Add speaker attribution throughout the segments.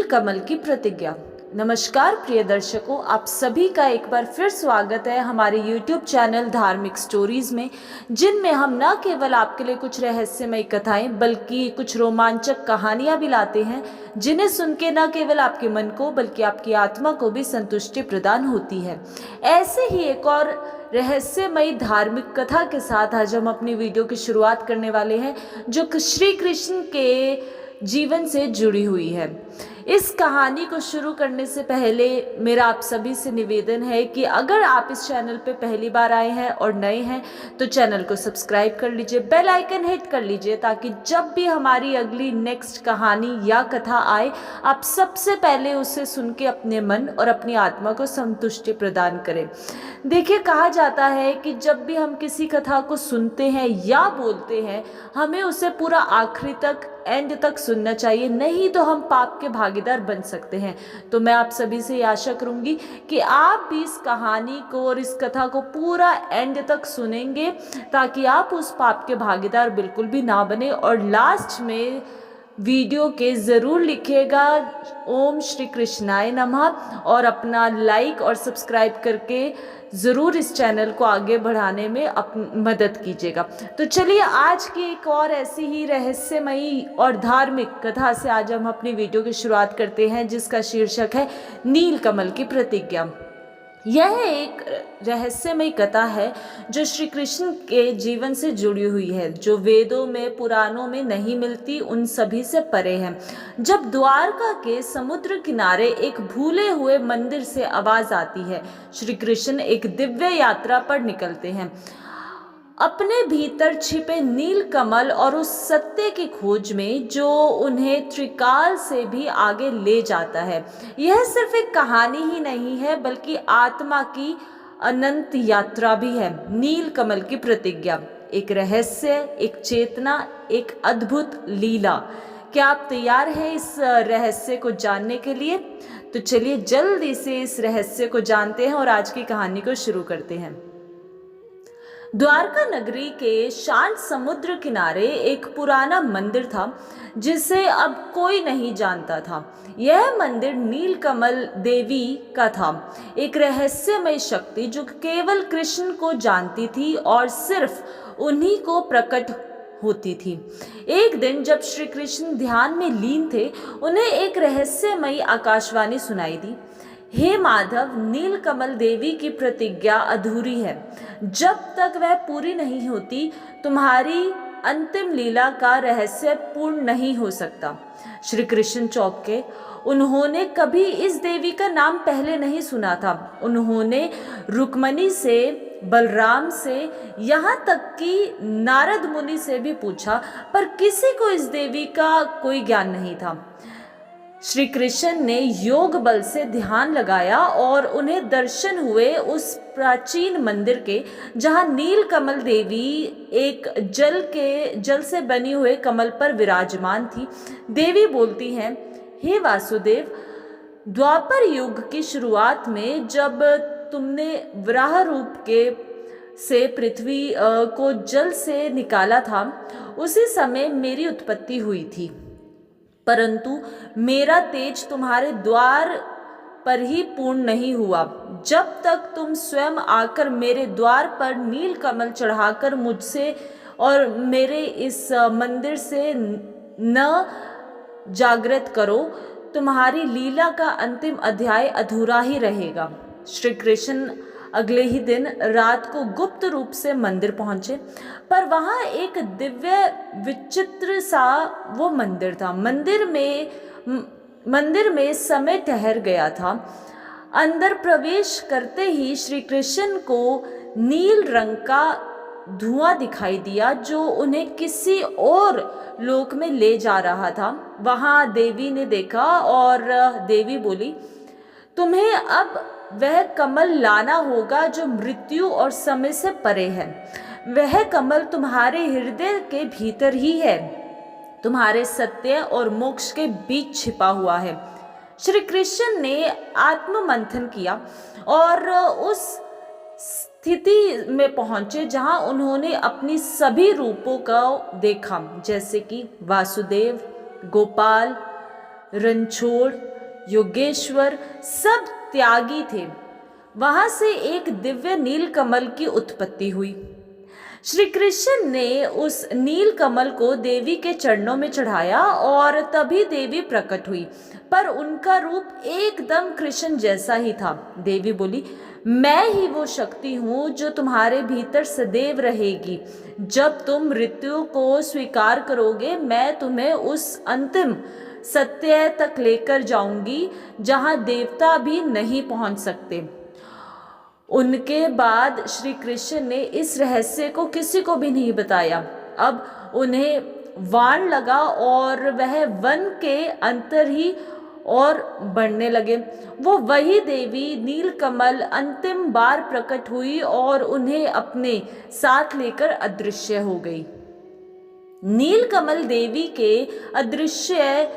Speaker 1: नीलकमल की प्रतिज्ञा। नमस्कार प्रिय दर्शकों, आप सभी का एक बार फिर स्वागत है हमारे YouTube चैनल धार्मिक स्टोरीज में, जिनमें हम न केवल आपके लिए कुछ रहस्यमय कथाएं बल्कि कुछ रोमांचक कहानियां भी लाते हैं, जिन्हें सुन के न केवल आपके मन को बल्कि आपकी आत्मा को भी संतुष्टि प्रदान होती है। ऐसे ही एक और रहस्यमयी धार्मिक कथा के साथ आज हम अपनी वीडियो की शुरुआत करने वाले हैं, जो श्री कृष्ण के जीवन से जुड़ी हुई है। इस कहानी को शुरू करने से पहले मेरा आप सभी से निवेदन है कि अगर आप इस चैनल पे पहली बार आए हैं और नए हैं तो चैनल को सब्सक्राइब कर लीजिए, बेल आइकन हिट कर लीजिए, ताकि जब भी हमारी अगली नेक्स्ट कहानी या कथा आए आप सबसे पहले उसे सुन के अपने मन और अपनी आत्मा को संतुष्टि प्रदान करें। देखिए, कहा जाता है कि जब भी हम किसी कथा को सुनते हैं या बोलते हैं, हमें उसे पूरा आखिरी तक एंड तक सुनना चाहिए, नहीं तो हम पाप के भागीदार बन सकते हैं। तो मैं आप सभी से आशा करूंगी कि आप भी इस कहानी को और इस कथा को पूरा एंड तक सुनेंगे, ताकि आप उस पाप के भागीदार बिल्कुल भी ना बने। और लास्ट में वीडियो के ज़रूर लिखिएगा ओम श्री कृष्णाय नमः, और अपना लाइक और सब्सक्राइब करके ज़रूर इस चैनल को आगे बढ़ाने में मदद कीजिएगा। तो चलिए, आज की एक और ऐसी ही रहस्यमयी और धार्मिक कथा से आज हम अपनी वीडियो की शुरुआत करते हैं, जिसका शीर्षक है नीलकमल की प्रतिज्ञा। यह एक रहस्यमयी कथा है जो श्री कृष्ण के जीवन से जुड़ी हुई है, जो वेदों में पुराणों में नहीं मिलती, उन सभी से परे है। जब द्वारका के समुद्र किनारे एक भूले हुए मंदिर से आवाज आती है, श्री कृष्ण एक दिव्य यात्रा पर निकलते हैं, अपने भीतर छिपे नीलकमल और उस सत्य की खोज में जो उन्हें त्रिकाल से भी आगे ले जाता है। यह सिर्फ एक कहानी ही नहीं है, बल्कि आत्मा की अनंत यात्रा भी है। नीलकमल की प्रतिज्ञा एक रहस्य, एक चेतना, एक अद्भुत लीला। क्या आप तैयार हैं इस रहस्य को जानने के लिए? तो चलिए जल्दी से इस रहस्य को जानते हैं और आज की कहानी को शुरू करते हैं। द्वारका नगरी के शांत समुद्र किनारे एक पुराना मंदिर था, जिसे अब कोई नहीं जानता था। यह मंदिर नीलकमल देवी का था, एक रहस्यमय शक्ति जो केवल कृष्ण को जानती थी और सिर्फ उन्हीं को प्रकट होती थी। एक दिन जब श्री कृष्ण ध्यान में लीन थे, उन्हें एक रहस्यमयी आकाशवाणी सुनाई दी। हे माधव, नीलकमल देवी की प्रतिज्ञा अधूरी है। जब तक वह पूरी नहीं होती, तुम्हारी अंतिम लीला का रहस्य पूर्ण नहीं हो सकता। श्री कृष्ण चौंके। उन्होंने कभी इस देवी का नाम पहले नहीं सुना था। उन्होंने रुक्मणी से, बलराम से, यहाँ तक कि नारद मुनि से भी पूछा, पर किसी को इस देवी का कोई ज्ञान नहीं था। श्री कृष्ण ने योग बल से ध्यान लगाया और उन्हें दर्शन हुए उस प्राचीन मंदिर के, जहां नीलकमल देवी एक जल से बनी हुए कमल पर विराजमान थी। देवी बोलती हैं, हे वासुदेव, द्वापर युग की शुरुआत में जब तुमने वराह रूप के से पृथ्वी को जल से निकाला था, उसी समय मेरी उत्पत्ति हुई थी। परंतु मेरा तेज तुम्हारे द्वार पर ही पूर्ण नहीं हुआ। जब तक तुम स्वयं आकर मेरे द्वार पर नीलकमल चढ़ाकर मुझसे और मेरे इस मंदिर से न जागृत करो, तुम्हारी लीला का अंतिम अध्याय अधूरा ही रहेगा। श्री कृष्ण अगले ही दिन रात को गुप्त रूप से मंदिर पहुंचे, पर वहां एक दिव्य विचित्र सा वो मंदिर था। मंदिर में समय ठहर गया था। अंदर प्रवेश करते ही श्री कृष्ण को नील रंग का धुआं दिखाई दिया, जो उन्हें किसी और लोक में ले जा रहा था। वहां देवी ने देखा और देवी बोली, तुम्हें अब वह कमल लाना होगा जो मृत्यु और समय से परे है। वह कमल तुम्हारे हृदय के भीतर ही है, तुम्हारे सत्य और मोक्ष के बीच छिपा हुआ है। श्री कृष्ण ने आत्म मंथन किया और उस स्थिति में पहुंचे जहां उन्होंने अपनी सभी रूपों को देखा, जैसे कि वासुदेव, गोपाल, रणछोड़, योगेश्वर सब त्यागी थे। वहां से एक दिव्य नीलकमल की उत्पत्ति हुई। श्री कृष्ण ने उस नील कमल को देवी के चरणों में चढ़ाया और तभी देवी प्रकट हुई, पर उनका रूप एकदम कृष्ण जैसा ही था। देवी बोली, मैं ही वो शक्ति हूँ जो तुम्हारे भीतर सदैव रहेगी। जब तुम मृत्यु को स्वीकार करोगे, मैं तुम्हें उस अंतिम सत्य तक लेकर जाऊंगी जहाँ देवता भी नहीं पहुँच सकते। उनके बाद श्री कृष्ण ने इस रहस्य को किसी को भी नहीं बताया। अब उन्हें वाण लगा और वह वन के अंतर ही और बढ़ने लगे। वो वही देवी नीलकमल अंतिम बार प्रकट हुई और उन्हें अपने साथ लेकर अदृश्य हो गई। नीलकमल देवी के अदृश्य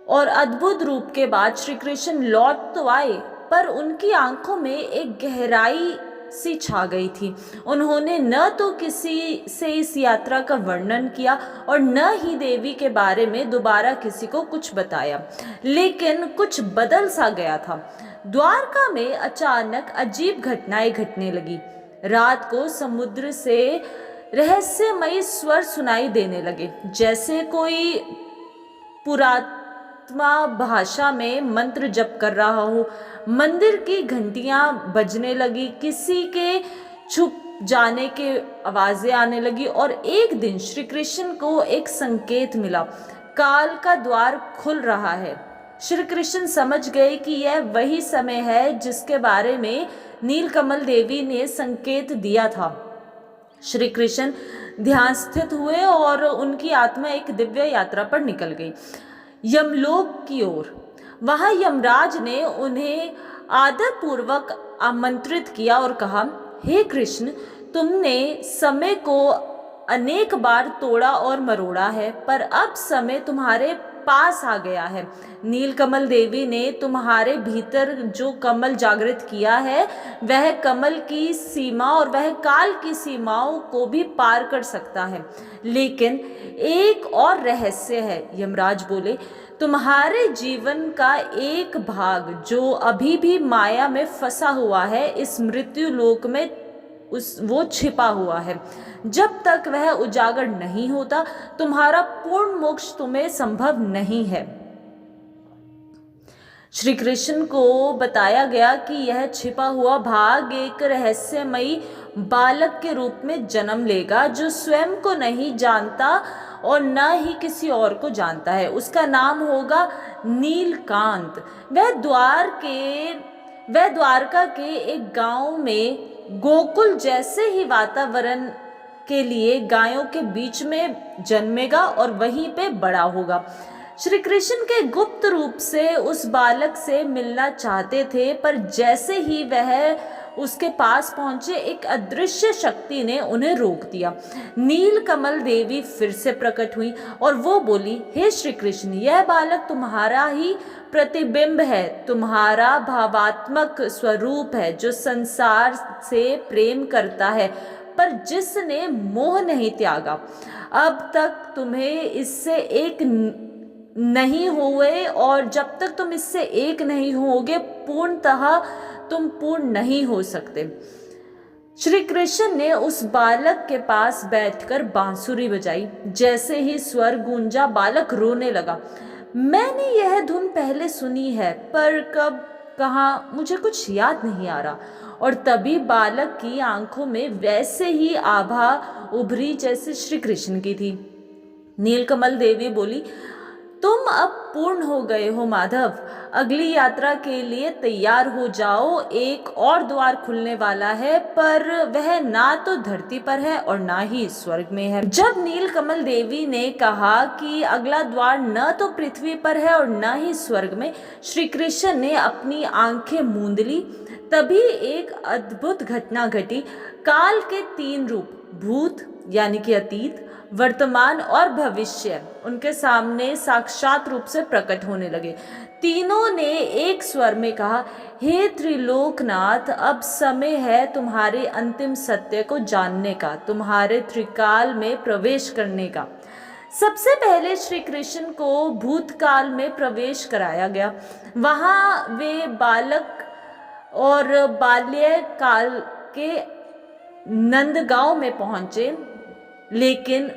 Speaker 1: और अद्भुत रूप के बाद श्री कृष्ण लौट तो आए, पर उनकी आंखों में एक गहराई सी छा गई थी। उन्होंने न तो किसी से इस यात्रा का वर्णन किया और न ही देवी के बारे में दोबारा किसी को कुछ बताया, लेकिन कुछ बदल सा गया था। द्वारका में अचानक अजीब घटनाएं घटने लगी। रात को समुद्र से रहस्यमयी स्वर सुनाई देने लगे, जैसे कोई पुरात्मा भाषा में मंत्र जप कर रहा हो। मंदिर की घंटियां बजने लगी, किसी के छुप जाने के आवाजें आने लगी। और एक दिन श्री कृष्ण को एक संकेत मिला, काल का द्वार खुल रहा है। श्री कृष्ण समझ गए कि यह वही समय है जिसके बारे में नीलकमल देवी ने संकेत दिया था। श्री कृष्ण ध्यान स्थित हुए और उनकी आत्मा एक दिव्य यात्रा पर निकल गई, यमलोक की ओर। वहां यमराज ने उन्हें आदरपूर्वक आमंत्रित किया और कहा, हे कृष्ण, तुमने समय को अनेक बार तोड़ा और मरोड़ा है, पर अब समय तुम्हारे पास आ गया है। नीलकमल देवी ने तुम्हारे भीतर जो कमल जागृत किया है, वह कमल की सीमा और वह काल की सीमाओं को भी पार कर सकता है। लेकिन एक और रहस्य है। यमराज बोले, तुम्हारे जीवन का एक भाग जो अभी भी माया में फंसा हुआ है, इस मृत्यु लोक में वो छिपा हुआ है। जब तक वह उजागर नहीं होता, तुम्हारा पूर्ण मोक्ष तुम्हें संभव नहीं है। श्री कृष्ण को बताया गया कि यह छिपा हुआ भाग एक रहस्यमयी बालक के रूप में जन्म लेगा, जो स्वयं को नहीं जानता और न ही किसी और को जानता है। उसका नाम होगा नीलकांत। वह द्वारका के एक गांव में गोकुल जैसे ही वातावरण के लिए गायों के बीच में जन्मेगा और वहीं पे बड़ा होगा। श्री कृष्ण के गुप्त रूप से उस बालक से मिलना चाहते थे, पर जैसे ही वह उसके पास पहुंचे, एक अदृश्य शक्ति ने उन्हें रोक दिया। नीलकमल देवी फिर से प्रकट हुई और वो बोली, हे श्री कृष्ण, यह बालक तुम्हारा ही प्रतिबिंब है, तुम्हारा भावात्मक स्वरूप है, जो संसार से प्रेम करता है, पर जिसने मोह नहीं त्यागा। अब तक तुम्हें इससे एक नहीं हुए, और जब तक तुम इससे एक नहीं होगे, पूर्णतः तुम पूर्ण नहीं हो सकते। श्री कृष्ण ने उस बालक के पास बैठकर बांसुरी बजाई। जैसे ही स्वर गूंजा, बालक रोने लगा। मैंने यह धुन पहले सुनी है, पर कब कहाँ मुझे कुछ याद नहीं आ रहा। और तभी बालक की आंखों में वैसे ही आभा उभरी जैसे श्री कृष्ण की थी। नीलकमल देवी बोली, तुम अब पूर्ण हो गए हो माधव, अगली यात्रा के लिए तैयार हो जाओ। एक और द्वार खुलने वाला है, पर वह ना तो धरती पर है और ना ही स्वर्ग में है। जब नीलकमल देवी ने कहा कि अगला द्वार न तो पृथ्वी पर है और न ही स्वर्ग में, श्री कृष्ण ने अपनी आंखें मूंद ली। तभी एक अद्भुत घटना घटी। काल के 3 रूप, भूत यानी कि अतीत, वर्तमान और भविष्य, उनके सामने साक्षात रूप से प्रकट होने लगे। तीनों ने एक स्वर में कहा, हे त्रिलोकनाथ, अब समय है तुम्हारे अंतिम सत्य को जानने का, तुम्हारे त्रिकाल में प्रवेश करने का। सबसे पहले श्री कृष्ण को भूतकाल में प्रवेश कराया गया। वहाँ वे बालक और बाल्यकाल के नंदगांव में पहुँचे, लेकिन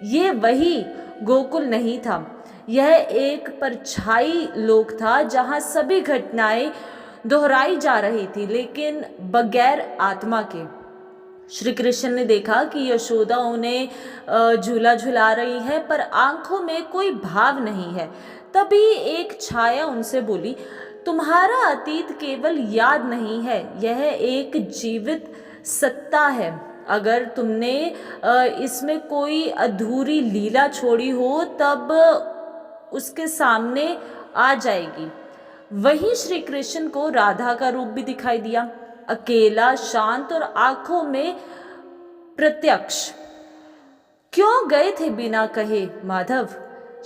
Speaker 1: ये वही गोकुल नहीं था। यह एक परछाई लोक था जहाँ सभी घटनाएं दोहराई जा रही थी, लेकिन बगैर आत्मा के। श्री कृष्ण ने देखा कि यशोदा उन्हें झूला झुला रही है, पर आंखों में कोई भाव नहीं है। तभी एक छाया उनसे बोली, तुम्हारा अतीत केवल याद नहीं है, यह एक जीवित सत्ता है। अगर तुमने इसमें कोई अधूरी लीला छोड़ी हो तब उसके सामने आ जाएगी। वहीं श्री कृष्ण को राधा का रूप भी दिखाई दिया, अकेला, शांत और आंखों में प्रत्यक्ष। क्यों गए थे बिना कहे माधव?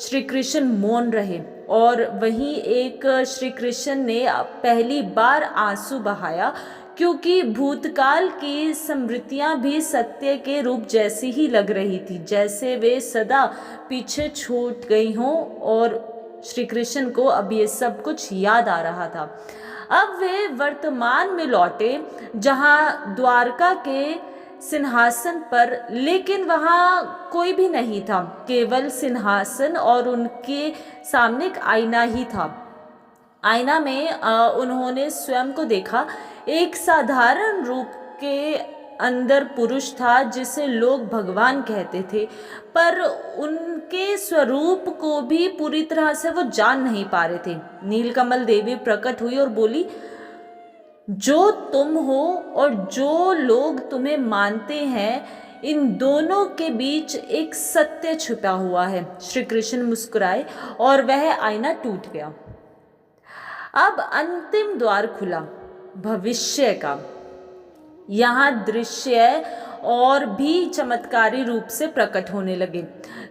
Speaker 1: श्री कृष्ण मौन रहे और वहीं एक श्री कृष्ण ने पहली बार आंसू बहाया, क्योंकि भूतकाल की स्मृतियां भी सत्य के रूप जैसी ही लग रही थी, जैसे वे सदा पीछे छूट गई हों। और श्री कृष्ण को अब ये सब कुछ याद आ रहा था। अब वे वर्तमान में लौटे, जहां द्वारका के सिंहासन पर, लेकिन वहां कोई भी नहीं था, केवल सिंहासन और उनके सामने एक आईना ही था। आईना में उन्होंने स्वयं को देखा। एक साधारण रूप के अंदर पुरुष था जिसे लोग भगवान कहते थे, पर उनके स्वरूप को भी पूरी तरह से वो जान नहीं पा रहे थे। नीलकमल देवी प्रकट हुई और बोली, जो तुम हो और जो लोग तुम्हें मानते हैं, इन दोनों के बीच एक सत्य छुपा हुआ है। श्री कृष्ण मुस्कुराए और वह आईना टूट गया। अब अंतिम द्वार खुला, भविष्य का। यहाँ दृश्य और भी चमत्कारी रूप से प्रकट होने लगे।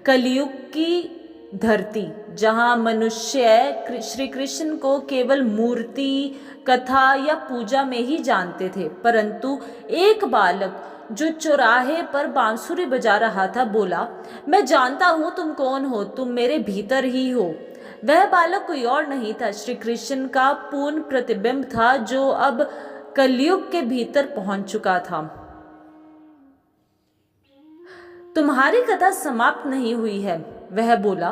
Speaker 1: कलयुग की धरती, जहाँ मनुष्य श्री कृष्ण को केवल मूर्ति, कथा या पूजा में ही जानते थे, परंतु एक बालक जो चौराहे पर बांसुरी बजा रहा था बोला, मैं जानता हूँ तुम कौन हो, तुम मेरे भीतर ही हो। वह बालक कोई और नहीं था, श्री कृष्ण का पूर्ण प्रतिबिंब था, जो अब कलयुग के भीतर पहुंच चुका था। तुम्हारी कथा समाप्त नहीं हुई है, वह बोला।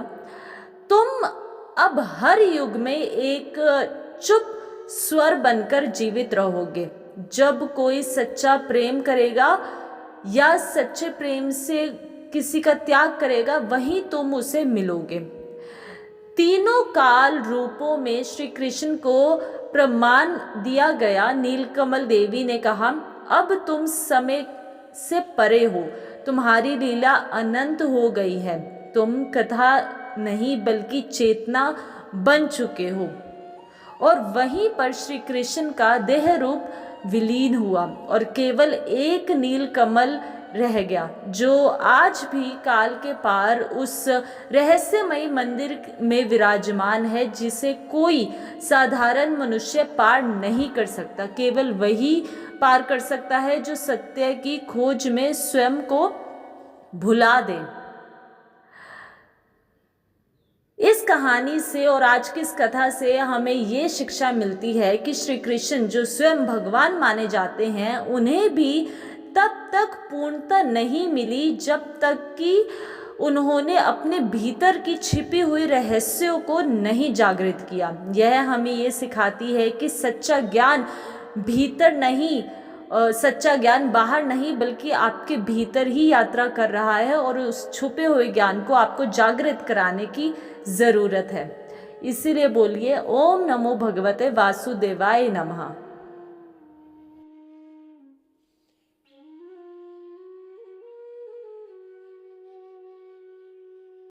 Speaker 1: तुम अब हर युग में एक चुप स्वर बनकर जीवित रहोगे। जब कोई सच्चा प्रेम करेगा या सच्चे प्रेम से किसी का त्याग करेगा, वहीं तुम उसे मिलोगे। तीनों काल रूपों में श्री कृष्ण को प्रमाण दिया गया। नीलकमल देवी ने कहा, अब तुम समय से परे हो, तुम्हारी लीला अनंत हो गई है, तुम कथा नहीं बल्कि चेतना बन चुके हो। और वहीं पर श्री कृष्ण का देह रूप विलीन हुआ और केवल एक नीलकमल रह गया, जो आज भी काल के पार उस रहस्यमयी मंदिर में विराजमान है, जिसे कोई साधारण मनुष्य पार नहीं कर सकता। केवल वही पार कर सकता है जो सत्य की खोज में स्वयं को भुला दे। इस कहानी से और आज की इस कथा से हमें ये शिक्षा मिलती है कि श्री कृष्ण जो स्वयं भगवान माने जाते हैं, उन्हें भी तब तक पूर्णता नहीं मिली जब तक कि उन्होंने अपने भीतर की छिपी हुई रहस्यों को नहीं जागृत किया। यह हमें ये सिखाती है कि सच्चा ज्ञान भीतर नहीं, सच्चा ज्ञान बाहर नहीं बल्कि आपके भीतर ही यात्रा कर रहा है, और उस छुपे हुए ज्ञान को आपको जागृत कराने की ज़रूरत है। इसीलिए बोलिए, ओम नमो भगवते वासुदेवाय नमः।